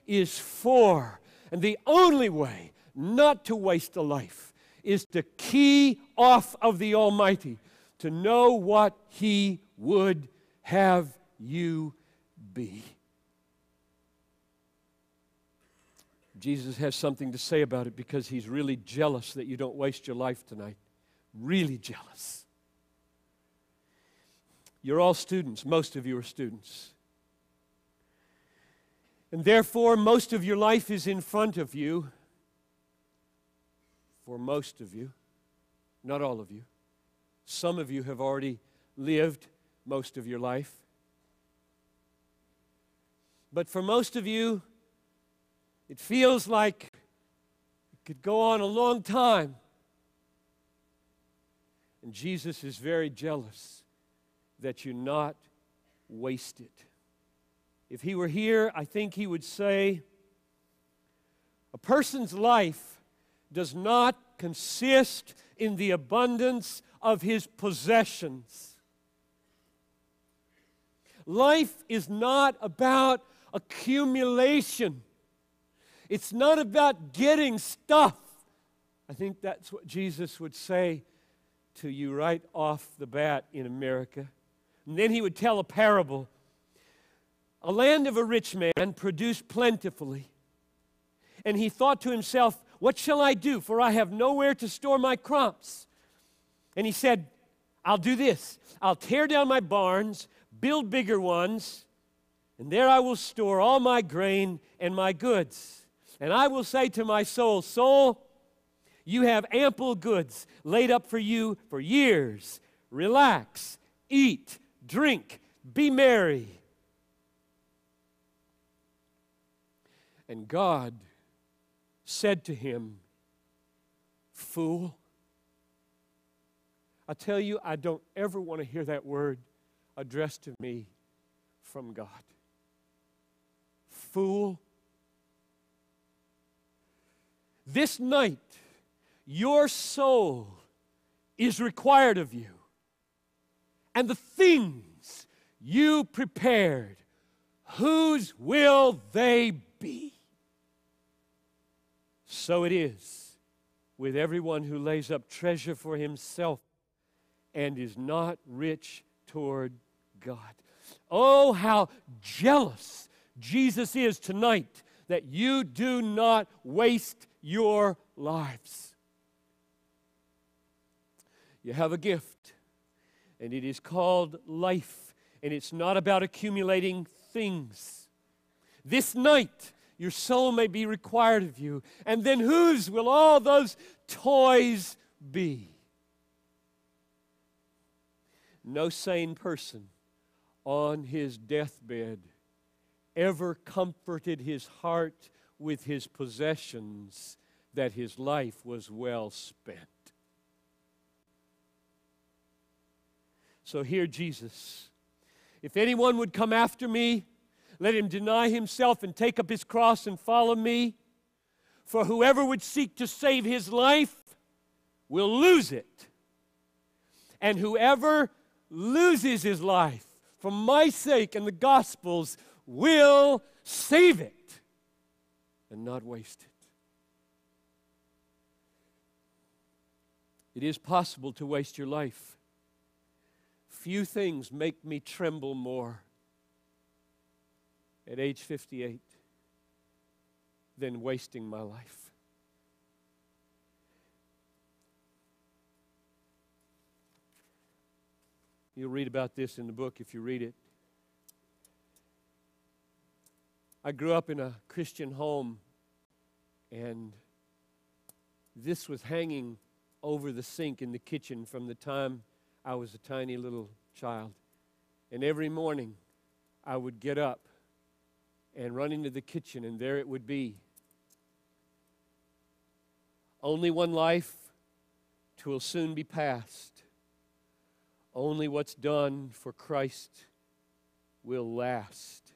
is for. And the only way not to waste a life is to key off of the Almighty, to know what He would have you be. Jesus has something to say about it because He's really jealous that you don't waste your life tonight. Really jealous. You're all students. Most of you are students. And therefore, most of your life is in front of you. For most of you. Not all of you. Some of you have already lived most of your life. But for most of you, it feels like it could go on a long time. And Jesus is very jealous that you not waste it. If He were here, I think He would say, a person's life does not consist in the abundance of his possessions. Life is not about accumulation. It's not about getting stuff. I think that's what Jesus would say to you right off the bat in America. And then He would tell a parable. A land of a rich man produced plentifully. And he thought to himself, what shall I do? For I have nowhere to store my crops. And he said, I'll do this. I'll tear down my barns, build bigger ones, and there I will store all my grain and my goods. And I will say to my soul, soul, you have ample goods laid up for you for years. Relax, eat, drink, be merry. And God said to him, fool. I tell you, I don't ever want to hear that word addressed to me from God. Fool. This night, your soul is required of you. And the things you prepared, whose will they be? So it is with everyone who lays up treasure for himself and is not rich toward God. Oh, how jealous Jesus is tonight that you do not waste your lives. You have a gift, and it is called life, and it's not about accumulating things. This night, your soul may be required of you, and then whose will all those toys be? No sane person on his deathbed ever comforted his heart with his possessions that his life was well spent. So hear Jesus. If anyone would come after me, let him deny himself and take up his cross and follow me. For whoever would seek to save his life will lose it. And whoever loses his life for my sake and the gospel's will save it and not waste it. It is possible to waste your life. Few things make me tremble more at age 58 than wasting my life. You'll read about this in the book if you read it. I grew up in a Christian home, and this was hanging over the sink in the kitchen from the time I was a tiny little child. And every morning I would get up and run into the kitchen, and there it would be. Only one life, 'twill soon be past. Only what's done for Christ will last.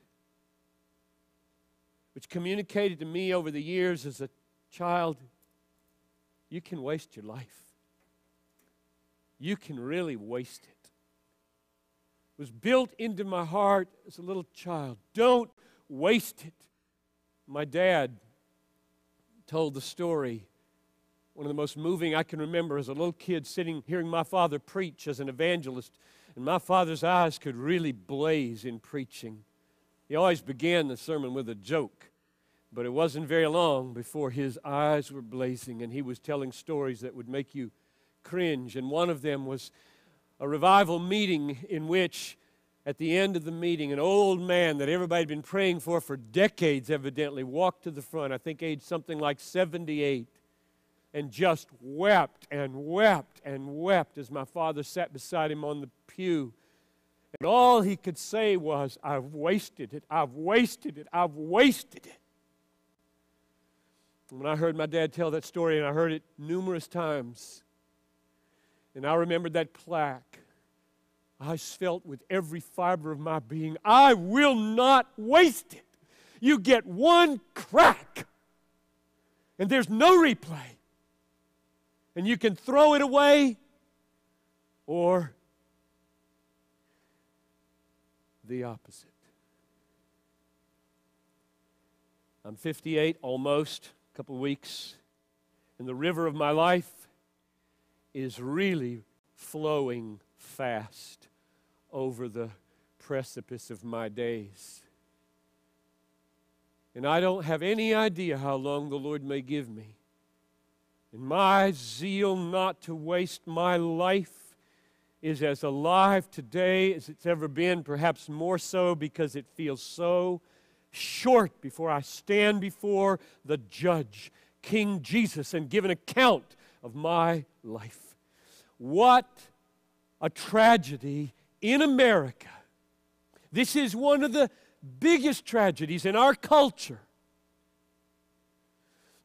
Which communicated to me over the years as a child, you can waste your life. You can really waste it. It was built into my heart as a little child. Don't waste it. My dad told the story, one of the most moving I can remember as a little kid, sitting, hearing my father preach as an evangelist, and my father's eyes could really blaze in preaching. He always began the sermon with a joke, but it wasn't very long before his eyes were blazing, and he was telling stories that would make you cringe. And one of them was a revival meeting in which, at the end of the meeting, an old man that everybody had been praying for decades evidently walked to the front, I think aged something like 78, and just wept and wept and wept as my father sat beside him on the pew. And all he could say was, "I've wasted it, I've wasted it, I've wasted it." And when I heard my dad tell that story, and I heard it numerous times, and I remembered that plaque, I felt with every fiber of my being, I will not waste it. You get one crack, and there's no replay. And you can throw it away, or the opposite. I'm 58, almost, a couple of weeks, and the river of my life is really flowing fast over the precipice of my days. And I don't have any idea how long the Lord may give me. And my zeal not to waste my life is as alive today as it's ever been, perhaps more so because it feels so short before I stand before the judge, King Jesus, and give an account of my life. What a tragedy in America. This is one of the biggest tragedies in our culture,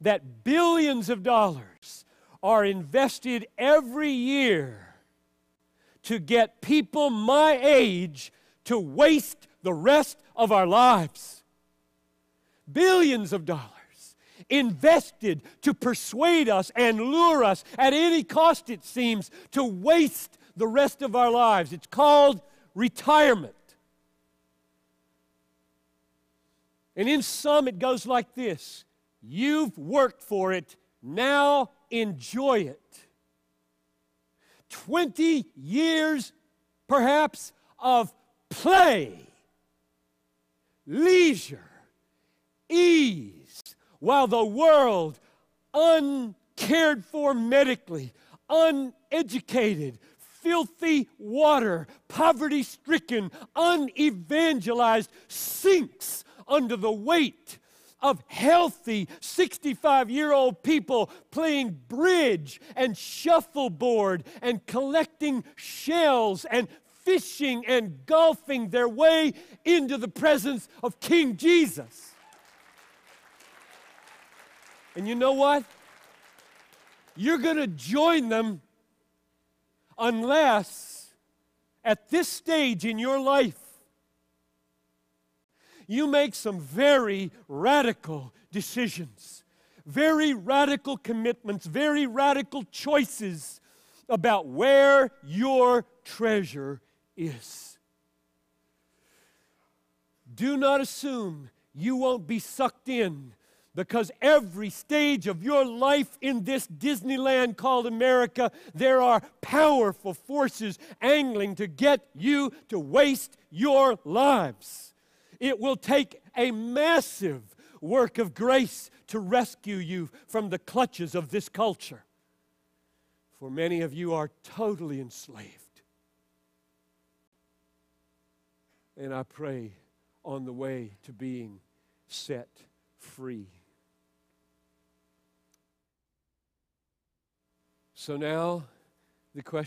that billions of dollars are invested every year to get people my age to waste the rest of our lives. Billions of dollars invested to persuade us and lure us at any cost, it seems, to waste the rest of our lives. It's called retirement. And in some it goes like this: you've worked for it, now enjoy it. 20 years, perhaps, of play, leisure, ease, while the world, uncared for medically, uneducated, filthy water, poverty-stricken, unevangelized, sinks under the weight of healthy 65-year-old people playing bridge and shuffleboard and collecting shells and fishing and golfing their way into the presence of King Jesus. And you know what? You're going to join them unless at this stage in your life you make some very radical decisions, very radical commitments, very radical choices about where your treasure is. Do not assume you won't be sucked in, because every stage of your life in this Disneyland called America, there are powerful forces angling to get you to waste your lives. It will take a massive work of grace to rescue you from the clutches of this culture. For many of you are totally enslaved. And I pray on the way to being set free. So now the question